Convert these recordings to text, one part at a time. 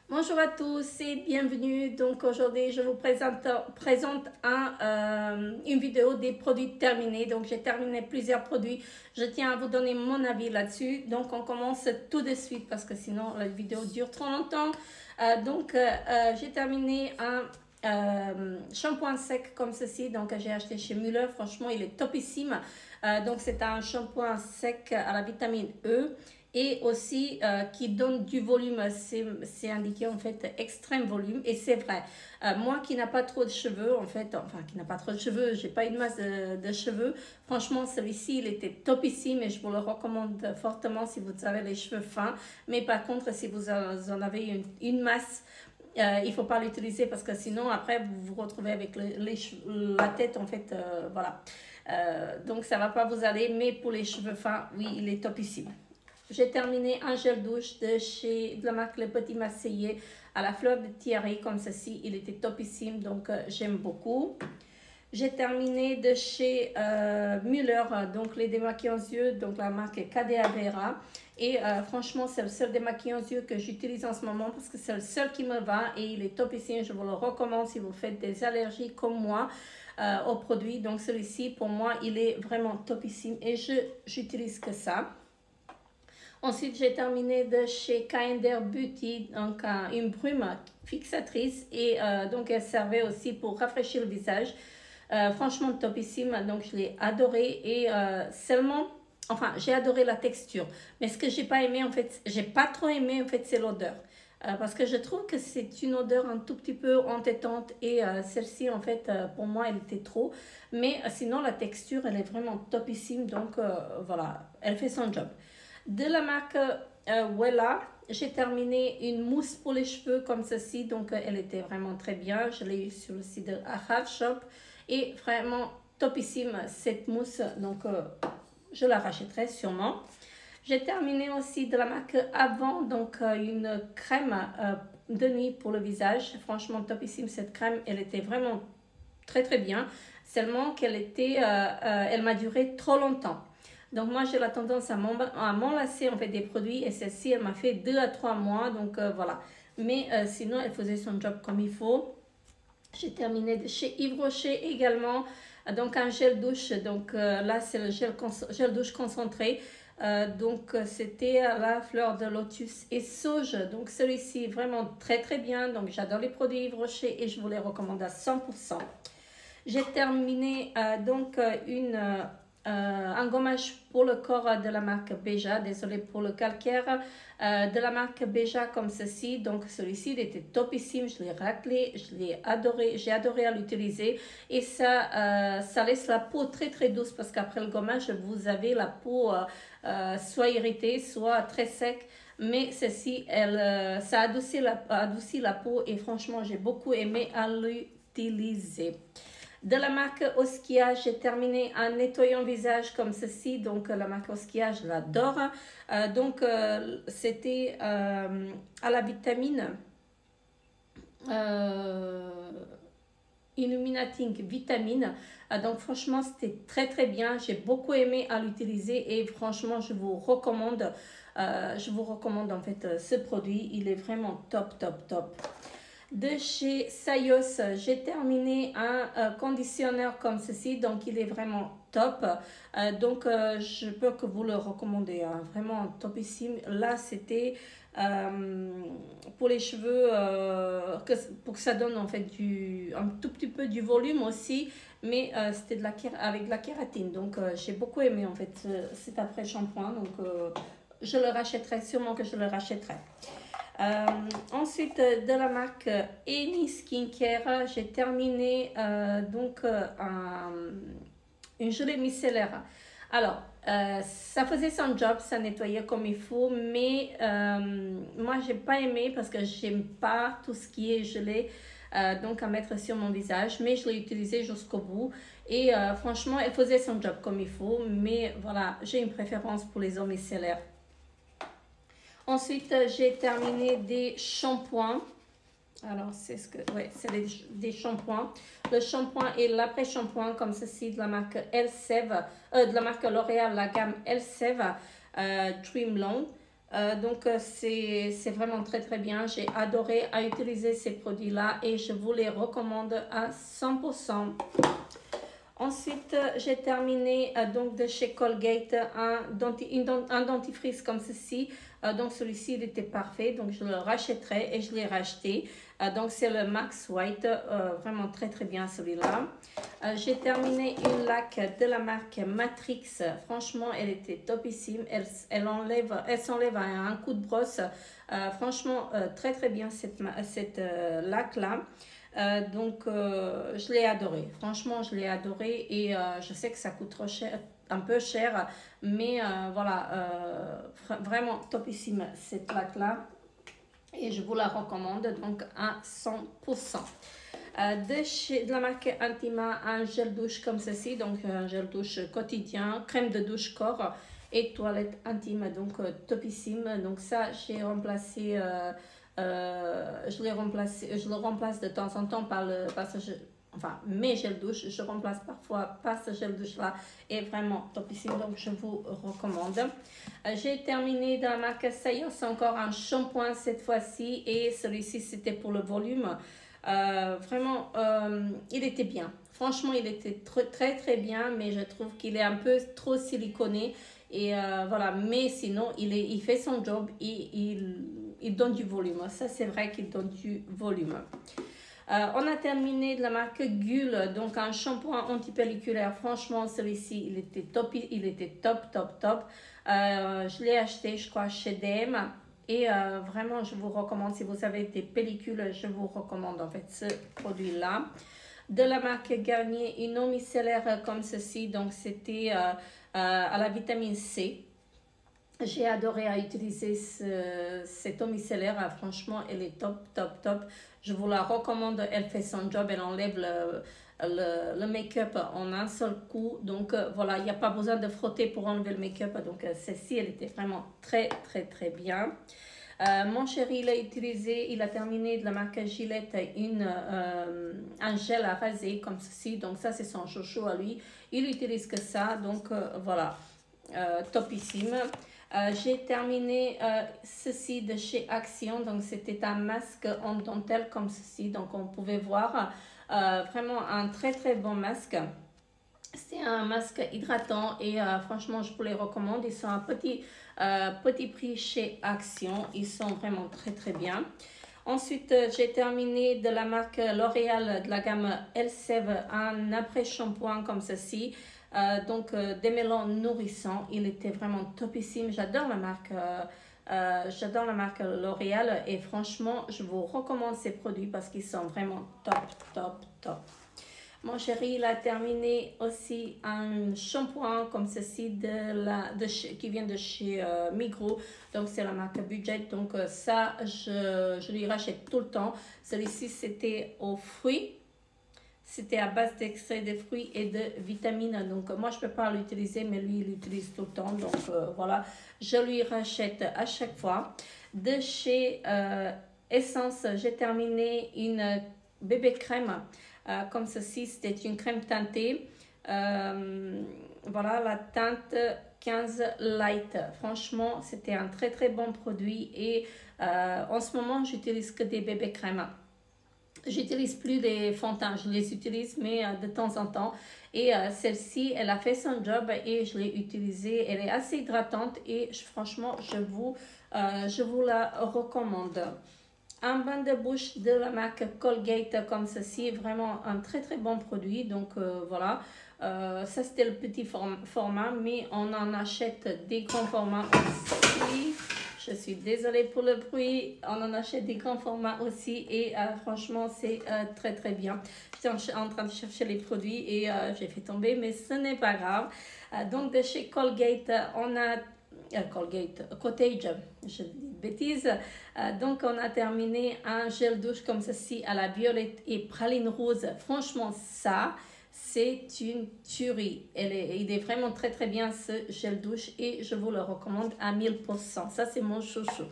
Bonjour à tous et bienvenue. Donc aujourd'hui, je vous présente une vidéo des produits terminés. Donc j'ai terminé plusieurs produits. Je tiens à vous donner mon avis là-dessus. Donc on commence tout de suite parce que sinon la vidéo dure trop longtemps. J'ai terminé un shampoing sec comme ceci. Donc j'ai acheté chez Müller. Franchement, il est topissime. Donc c'est un shampoing sec à la vitamine E. Et aussi qui donne du volume, c'est indiqué en fait extrême volume et c'est vrai. Moi qui n'a pas trop de cheveux en fait, enfin qui n'a pas trop de cheveux, j'ai pas une masse de cheveux. Franchement celui-ci il était topissime et je vous le recommande fortement si vous avez les cheveux fins. Mais par contre si vous en avez une masse, il ne faut pas l'utiliser parce que sinon après vous vous retrouvez avec la tête en fait, voilà. Donc ça va pas vous aller, mais pour les cheveux fins, oui il est topissime. J'ai terminé un gel douche de la marque Le Petit Marseillais à la fleur de Thierry comme ceci. Il était topissime, donc j'aime beaucoup. J'ai terminé de chez Müller, donc les démaquillants yeux, donc la marque Cadea Vera. Et franchement, c'est le seul démaquillant yeux que j'utilise en ce moment parce que c'est le seul qui me va et il est topissime. Je vous le recommande si vous faites des allergies comme moi aux produits. Donc celui-ci, pour moi, il est vraiment topissime et j'utilise que ça. Ensuite, j'ai terminé de chez Kinder Beauty, donc une brume fixatrice et donc elle servait aussi pour rafraîchir le visage. Franchement topissime, donc je l'ai adoré et seulement, enfin j'ai adoré la texture. Mais ce que j'ai pas aimé en fait, j'ai pas trop aimé en fait, c'est l'odeur. Parce que je trouve que c'est une odeur un tout petit peu entêtante et celle-ci en fait pour moi elle était trop. Mais sinon la texture elle est vraiment topissime, donc voilà, elle fait son job. De la marque Wella, j'ai terminé une mousse pour les cheveux comme ceci. Donc, elle était vraiment très bien. Je l'ai eu sur le site de Ahab Shop. Et vraiment topissime cette mousse. Donc, je la rachèterai sûrement. J'ai terminé aussi de la marque Avant. Donc, une crème de nuit pour le visage. Franchement topissime cette crème. Elle était vraiment très très bien. Seulement qu'elle elle m'a duré trop longtemps. Donc moi j'ai la tendance à m'enlacer en fait des produits et celle-ci elle m'a fait 2 à 3 mois, donc voilà. Mais sinon elle faisait son job comme il faut. J'ai terminé de chez Yves Rocher également, donc un gel douche, donc là c'est le gel douche concentré. Donc c'était à la fleur de lotus et sauge, donc celui-ci vraiment très très bien, donc j'adore les produits Yves Rocher et je vous les recommande à 100%. J'ai terminé un gommage pour le corps de la marque Beja, désolé pour le calcaire, de la marque Beja comme ceci. Donc celui-ci il était topissime, je l'ai raclé, je l'ai adoré, j'ai adoré à l'utiliser et ça laisse la peau très très douce parce qu'après le gommage vous avez la peau soit irritée, soit très sec. Mais ceci, ça adoucit la peau et franchement j'ai beaucoup aimé à l'utiliser. De la marque Oskia, j'ai terminé un nettoyant visage comme ceci. Donc, la marque Oskia, je l'adore. C'était à la vitamine Illuminating Vitamine. Donc, franchement, c'était très, très bien. J'ai beaucoup aimé à l'utiliser et franchement, je vous recommande en fait ce produit. Il est vraiment top, top, top. De chez Sayos, j'ai terminé un conditionneur comme ceci, donc il est vraiment top. Je peux que vous le recommander, hein, vraiment topissime. Là, c'était pour les cheveux, pour que ça donne en fait un tout petit peu du volume aussi, mais c'était avec de la kératine. Donc, j'ai beaucoup aimé en fait cet après-shampoing, donc je le rachèterai, sûrement que je le rachèterai. Ensuite, de la marque Eni Skincare, j'ai terminé une gelée micellaire. Alors, ça faisait son job, ça nettoyait comme il faut, mais moi, j'ai pas aimé parce que j'aime pas tout ce qui est gelé. À mettre sur mon visage, mais je l'ai utilisé jusqu'au bout et franchement, elle faisait son job comme il faut, mais voilà, j'ai une préférence pour les eaux micellaires. Ensuite, j'ai terminé des shampoings. Alors, c'est des shampoings. Le shampoing et l'après-shampoing comme ceci de la marque de la marque L'Oréal, la gamme Elseve Trim Long. Donc c'est vraiment très bien. J'ai adoré à utiliser ces produits-là et je vous les recommande à 100%. Ensuite, j'ai terminé donc de chez Colgate un dentifrice comme ceci. Donc celui-ci, il était parfait. Donc je le rachèterai et je l'ai racheté. Donc c'est le Max White. Vraiment très bien celui-là. J'ai terminé une laque de la marque Matrix. Franchement, elle était topissime. Elle s'enlève à un coup de brosse. Franchement, très bien cette laque-là. Je l'ai adoré. Franchement, je l'ai adoré et je sais que ça coûte trop cher, un peu cher, mais voilà, vraiment topissime cette laque-là et je vous la recommande donc à 100%. De la marque Intima, un gel douche comme ceci, donc un gel douche quotidien, crème de douche corps et toilette intime, donc topissime. Donc ça, j'ai remplacé, je le remplace de temps en temps par mes gels douche. Je remplace parfois par ce gel douche là est vraiment topissime, donc je vous recommande. J'ai terminé dans la marque Saïos, encore un shampoing cette fois-ci et celui-ci c'était pour le volume. Vraiment, il était bien. Franchement, il était très bien, mais je trouve qu'il est un peu trop siliconé. Et voilà, mais sinon, il fait son job et il donne du volume. Ça, c'est vrai qu'il donne du volume. On a terminé de la marque Gull, donc un shampoing antipelliculaire. Franchement, celui-ci, il était top. Je l'ai acheté, je crois, chez DM. Et vraiment, je vous recommande, si vous avez des pellicules, je vous recommande en fait ce produit-là. De la marque Garnier, une eau micellaire comme ceci. Donc, c'était à la vitamine C. J'ai adoré à utiliser cette eau micellaire. Franchement, elle est top. Je vous la recommande. Elle fait son job. Elle enlève le make-up en un seul coup. Donc, voilà, il n'y a pas besoin de frotter pour enlever le make-up. Donc, celle-ci, elle était vraiment très bien. Mon chéri, il a utilisé, il a terminé de la marque Gillette un gel à raser comme ceci. Donc, ça, c'est son chouchou à lui. Il utilise que ça. Donc, voilà, topissime. J'ai terminé ceci de chez Action. Donc, c'était un masque en dentelle comme ceci. Donc, on pouvait voir vraiment un très bon masque. C'est un masque hydratant et franchement, je vous les recommande. Ils sont à petit prix chez Action. Ils sont vraiment très bien. Ensuite, j'ai terminé de la marque L'Oréal de la gamme Elseve un après-shampoing comme ceci. Des mélans nourrissants. Il était vraiment topissime. J'adore la marque L'Oréal et franchement, je vous recommande ces produits parce qu'ils sont vraiment top. Mon chéri, il a terminé aussi un shampoing comme ceci qui vient de chez Migros. Donc, c'est la marque Budget. Donc, ça, je lui rachète tout le temps. Celui-ci, c'était aux fruits. C'était à base d'extrait de fruits et de vitamines. Donc, moi, je ne peux pas l'utiliser, mais lui, il l'utilise tout le temps. Donc, voilà, je lui rachète à chaque fois. De chez Essence, j'ai terminé une bébé crème. Comme ceci, c'était une crème teintée. Voilà, la teinte 15 Light. Franchement, c'était un très bon produit. Et en ce moment, j'utilise que des bébés crèmes. J'utilise plus les fonds de teint, je les utilise mais de temps en temps. Et celle-ci, elle a fait son job et je l'ai utilisée. Elle est assez hydratante et franchement, je vous la recommande. Un bain de bouche de la marque Colgate comme ceci, vraiment un très bon produit. Donc voilà, ça c'était le petit format, mais on en achète des grands formats aussi. Je suis désolée pour le bruit. On en achète des grands formats aussi et franchement, c'est très bien. J'étais en train de chercher les produits et j'ai fait tomber, mais ce n'est pas grave. Donc, de chez Colgate, on a Cottage, je dis bêtises. Donc, on a terminé un gel douche comme ceci à la violette et praline rose. Franchement, ça... c'est une tuerie. Il est vraiment très bien ce gel douche et je vous le recommande à 1000%. Ça, c'est mon chouchou.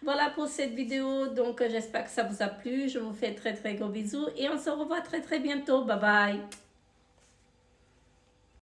Voilà pour cette vidéo. Donc, j'espère que ça vous a plu. Je vous fais très gros bisous et on se revoit très bientôt. Bye bye.